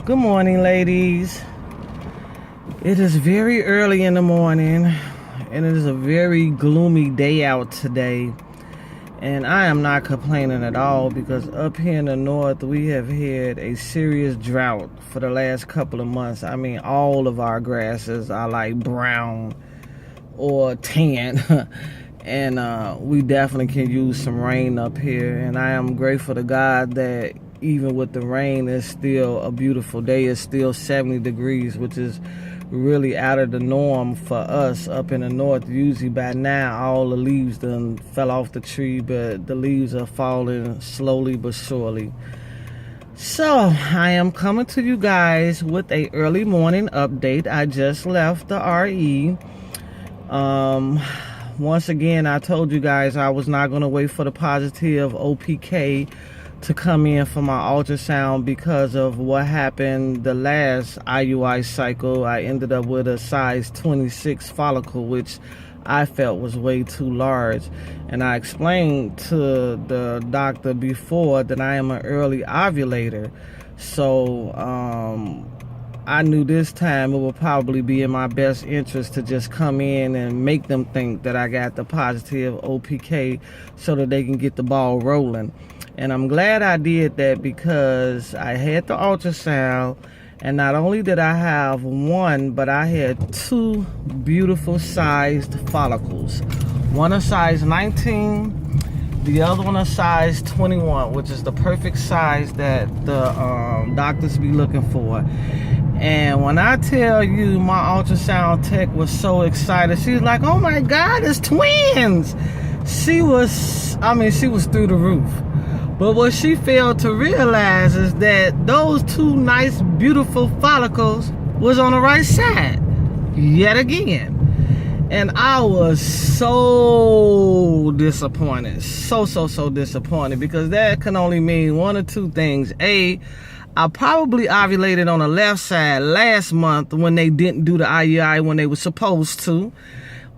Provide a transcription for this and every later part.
Good morning, ladies. It is very early in the morning, and it is a very gloomy day out today. And I am not complaining at all because up here in the north, we have had a serious drought for the last couple of months. I mean, all of our grasses are like brown or tan. And we definitely can use some rain up here. And I am grateful to God that even with the rain, it's still a beautiful day. It's still 70 degrees, which is really out of the norm for us up in the north. Usually by now, all the leaves done fell off the tree, but the leaves are falling slowly but surely. So I am coming to you guys with a early morning update. I just left the RE. Once again, I told you guys I was not going to wait for the positive OPK to come in for my ultrasound because of what happened the last IUI cycle. I ended up with a size 26 follicle, which I felt was way too large. And I explained to the doctor before that I am an early ovulator. So I knew this time it would probably be in my best interest to just come in and make them think that I got the positive OPK so that they can get the ball rolling. And I'm glad I did that because I had the ultrasound, and not only did I have one, but I had two beautiful sized follicles. One a size 19, the other one a size 21, which is the perfect size that the doctors be looking for. And when I tell you my ultrasound tech was so excited, she was like, "Oh my God, it's twins!" She was through the roof. But what she failed to realize is that those two nice, beautiful follicles was on the right side, yet again. And I was so disappointed, so disappointed, because that can only mean one or two things. A, I probably ovulated on the left side last month when they didn't do the IUI when they were supposed to.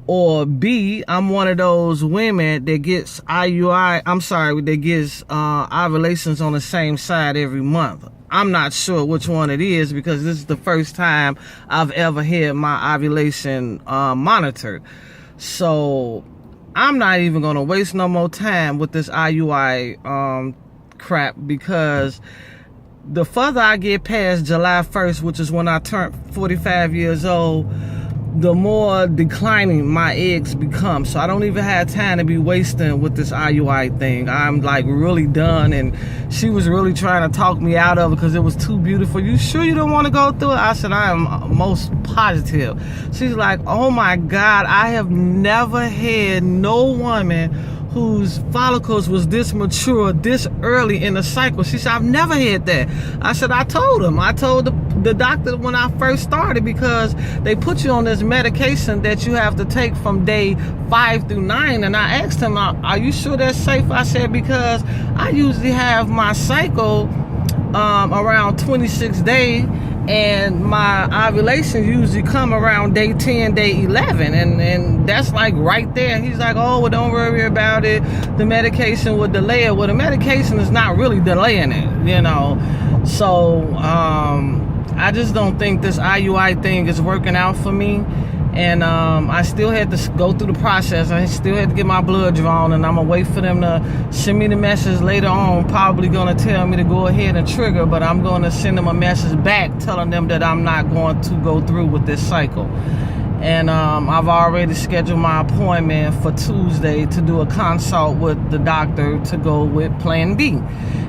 Or B, I'm one of those women that gets that gets ovulations on the same side every month. I'm not sure which one it is because this is the first time I've ever had my ovulation monitored. So I'm not even going to waste no more time with this IUI crap, because the further I get past July 1st, which is when I turn 45 years old, the more declining my eggs become. So I don't even have time to be wasting with this IUI thing. I'm like really done. And she was really trying to talk me out of it because it was too beautiful. "You sure you don't want to go through it?" I said, "I am most positive." She's like, "Oh my God, I have never had no woman whose follicles was this mature this early in the cycle." She said, "I've never had that." I said, I told the doctor when I first started, because they put you on this medication that you have to take from day 5 through 9. And I asked him, "Are you sure that's safe?" I said, "Because I usually have my cycle around 26 days, and my ovulation usually come around day 10, day 11, and that's like right there." He's like, "Oh, well, don't worry about it. The medication will delay it." Well, the medication is not really delaying it, you know. So I just don't think this IUI thing is working out for me. And I still had to go through the process. I still had to get my blood drawn, and I'm gonna wait for them to send me the message later on, probably gonna tell me to go ahead and trigger, but I'm gonna send them a message back telling them that I'm not going to go through with this cycle. And I've already scheduled my appointment for Tuesday to do a consult with the doctor to go with Plan B.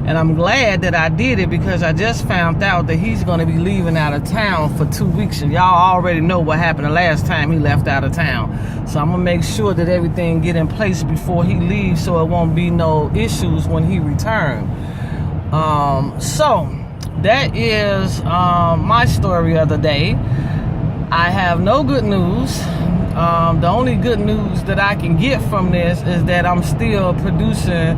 And I'm glad that I did it, because I just found out that he's going to be leaving out of town for 2 weeks. And y'all already know what happened the last time he left out of town. So I'm going to make sure that everything get in place before he leaves, so it won't be no issues when he returns. So that is my story of the day. I have no good news. The only good news that I can get from this is that I'm still producing,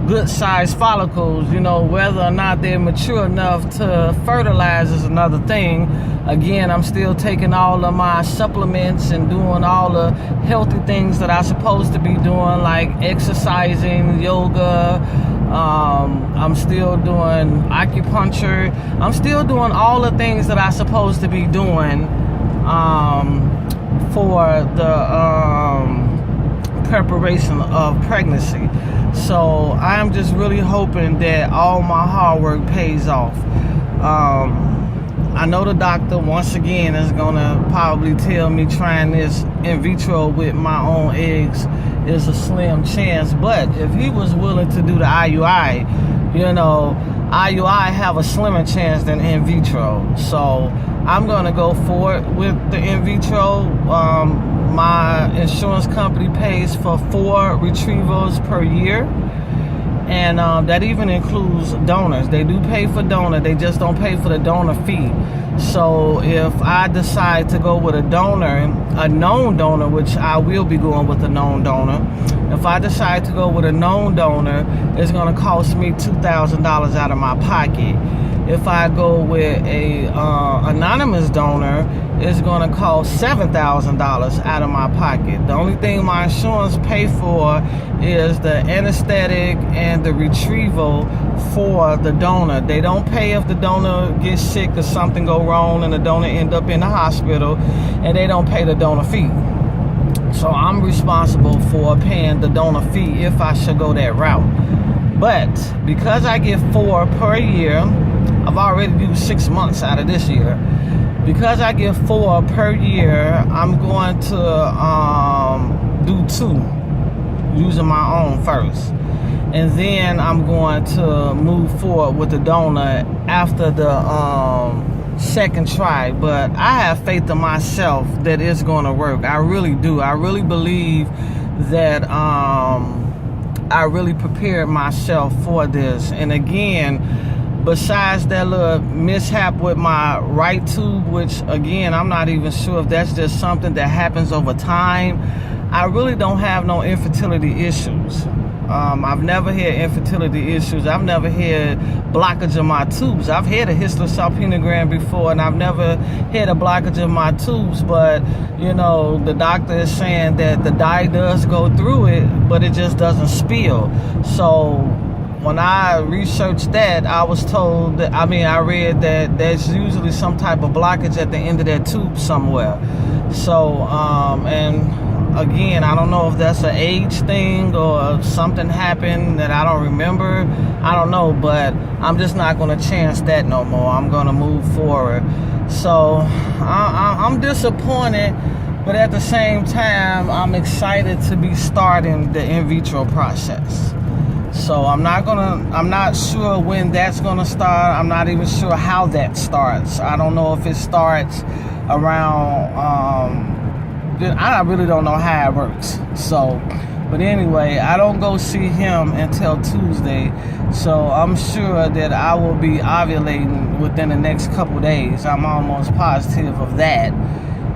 good sized follicles. Whether or not they're mature enough to fertilize is another thing. Again, I'm still taking all of my supplements and doing all the healthy things that I'm supposed to be doing, like exercising, yoga, I'm still doing acupuncture. I'm still doing all the things that I'm supposed to be doing for the preparation of pregnancy. So I'm just really hoping that all my hard work pays off. I know the doctor once again is gonna probably tell me trying this in vitro with my own eggs is a slim chance, but if he was willing to do the IUI, you know, IUI have a slimmer chance than in vitro. So I'm gonna go forward with the in vitro. My insurance company pays for 4 retrievals per year, and that even includes donors. They do pay for donor, they just don't pay for the donor fee. So if I decide to go with a donor, a known donor, which I will be going with a known donor, if I decide to go with a known donor, it's going to cost me $2,000 out of my pocket. If I go with a anonymous donor, it's going to cost $7,000 out of my pocket. The only thing my insurance pay for is the anesthetic and the retrieval for the donor. They don't pay if the donor gets sick or something go wrong and the donor end up in the hospital, and they don't pay the donor fee. So I'm responsible for paying the donor fee if I should go that route. But because I get 4 per year, I've already used 6 months out of this year. Because I get 4 per year, I'm going to do 2 using my own first. And then I'm going to move forward with the donor after the second try. But I have faith in myself that it's going to work. I really do. I really believe that I really prepared myself for this. And again, besides that little mishap with my right tube, which again, I'm not even sure if that's just something that happens over time, I really don't have no infertility issues. I've never had infertility issues. I've never had blockage of my tubes. I've had a hysterosalpingogram before, and I've never had a blockage of my tubes. But, you know, the doctor is saying that the dye does go through it, but it just doesn't spill. So when I researched that, I was told that, I read that there's usually some type of blockage at the end of that tube somewhere. So, and again, I don't know if that's an age thing or something happened that I don't remember. I don't know, but I'm just not going to chance that no more. I'm going to move forward. So I'm disappointed, but at the same time, I'm excited to be starting the in vitro process. So I'm not sure when that's gonna start. I'm not even sure how that starts. I don't know if it starts around, I really don't know how it works. So, but anyway, I don't go see him until Tuesday. So I'm sure that I will be ovulating within the next couple days. I'm almost positive of that.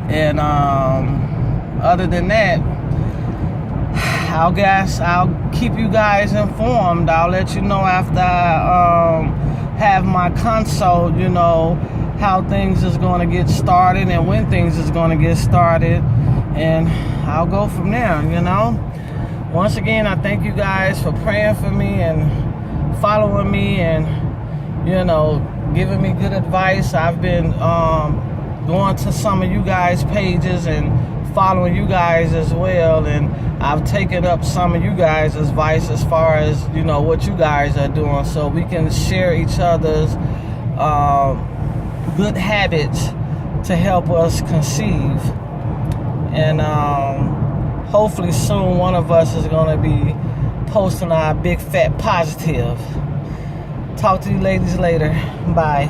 And other than that, I'll keep you guys informed. I'll let you know after I have my consult, you know, how things is going to get started and when things is going to get started. And I'll go from there, you know. Once again, I thank you guys for praying for me and following me and, you know, giving me good advice. I've been going to some of you guys' pages and following you guys as well, and I've taken up some of you guys' advice as far as, you know, what you guys are doing, so we can share each other's good habits to help us conceive. And hopefully soon one of us is going to be posting our big fat positive. Talk to you ladies later. Bye.